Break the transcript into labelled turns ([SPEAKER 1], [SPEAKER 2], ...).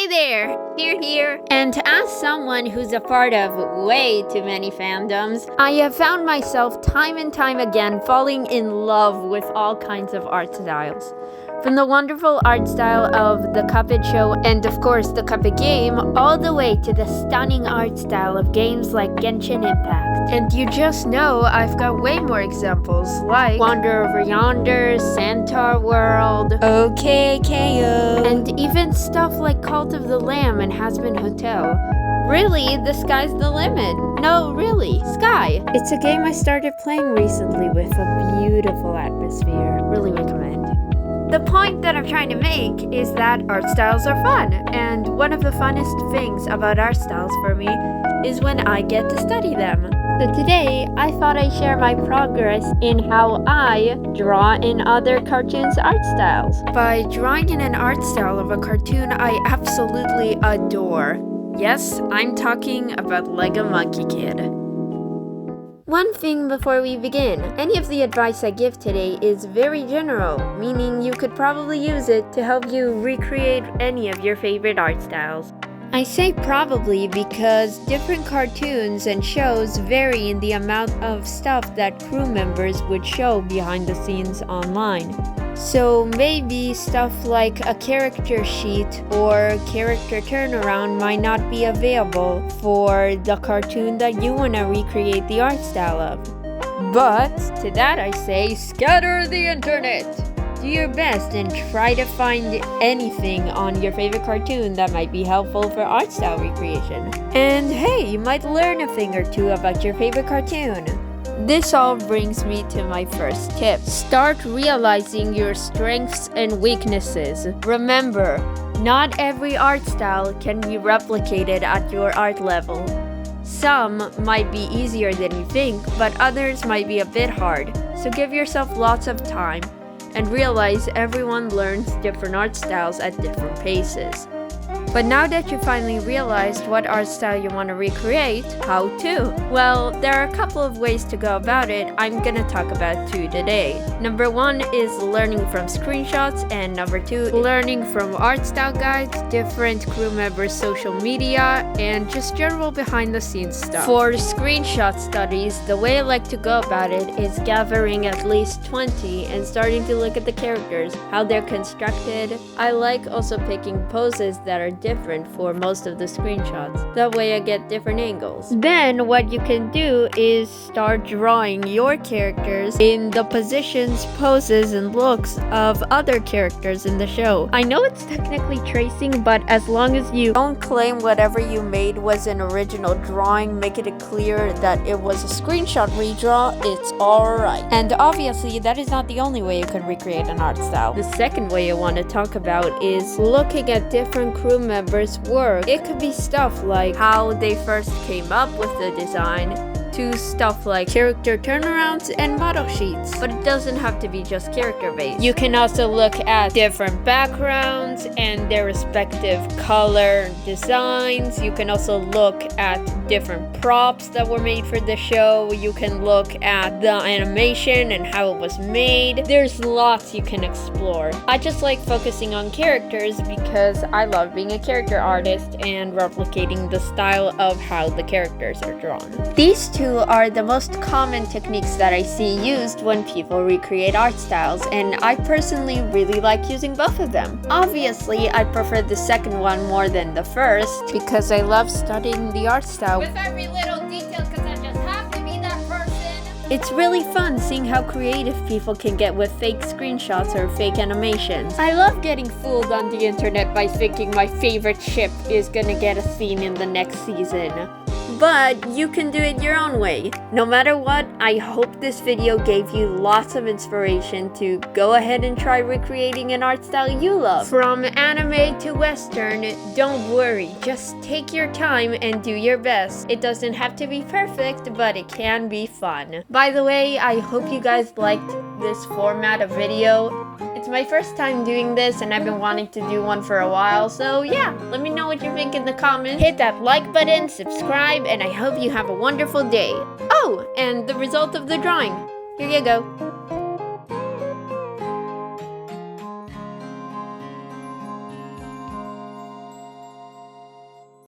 [SPEAKER 1] Hi there! Here. And as someone who's a part of way too many fandoms, I have found myself time and time again falling in love with all kinds of art styles. From the wonderful art style of the Cuphead show and of course the Cuphead game, all the way to the stunning art style of games like Genshin Impact. And you just know I've got way more examples like Wander Over Yonder, Centaur World, OKKO, and even stuff like Cult of the Lamb and Hazbin Hotel. Really, the sky's the limit. No, really, Sky. It's a game I started playing recently with a beautiful atmosphere. Really recommend. The point that I'm trying to make is that art styles are fun, and one of the funnest things about art styles for me is when I get to study them. So today, I thought I'd share my progress in how I draw in other cartoons' art styles. By drawing in an art style of a cartoon I absolutely adore. Yes, I'm talking about Lego Monkey Kid. One thing before we begin, any of the advice I give today is very general, meaning you could probably use it to help you recreate any of your favorite art styles. I say probably because different cartoons and shows vary in the amount of stuff that crew members would show behind the scenes online. So maybe stuff like a character sheet or character turnaround might not be available for the cartoon that you want to recreate the art style of. But to that I say, scatter the internet! Do your best and try to find anything on your favorite cartoon that might be helpful for art style recreation. And hey, you might learn a thing or two about your favorite cartoon. This all brings me to my first tip. Start realizing your strengths and weaknesses. Remember, not every art style can be replicated at your art level. Some might be easier than you think, but others might be a bit hard. So give yourself lots of time and realize everyone learns different art styles at different paces. But now that you finally realized what art style you want to recreate, how to? Well, there are a couple of ways to go about it. I'm gonna talk about two today. Number one is learning from screenshots, and number two, learning from art style guides, different crew members' social media, and just general behind the scenes stuff. For screenshot studies, the way I like to go about it is gathering at least 20 and starting to look at the characters, how they're constructed. I like also picking poses that are different for most of the screenshots. That way I get different angles. Then what you can do is start drawing your characters in the positions, poses, and looks of other characters in the show. I know it's technically tracing, but as long as you don't claim whatever you made was an original drawing, make it clear that it was a screenshot redraw, it's alright. And obviously that is not the only way you can recreate an art style. The second way I want to talk about is looking at different crew members' work. It could be stuff like how they first came up with the design, to stuff like character turnarounds and model sheets. But it doesn't have to be just character based. You can also look at different backgrounds and their respective color designs. You can also look at different props that were made for the show. You can look at the animation and how it was made. There's lots you can explore. I just like focusing on characters because I love being a character artist and replicating the style of how the characters are drawn. These two are the most common techniques that I see used when people recreate art styles, and I personally really like using both of them. Obviously, I prefer the second one more than the first because I love studying the art style
[SPEAKER 2] with every little detail because I just have to be that person.
[SPEAKER 1] It's really fun seeing how creative people can get with fake screenshots or fake animations. I love getting fooled on the internet by thinking my favorite ship is gonna get a scene in the next season. But you can do it your own way. No matter what, I hope this video gave you lots of inspiration to go ahead and try recreating an art style you love. From anime to western, don't worry, just take your time and do your best. It doesn't have to be perfect, but it can be fun. By the way, I hope you guys liked this format of video. It's my first time doing this and I've been wanting to do one for a while, so yeah, let me know what you think in the comments. Hit that like button, subscribe, and I hope you have a wonderful day. Oh, and the result of the drawing. Here you go.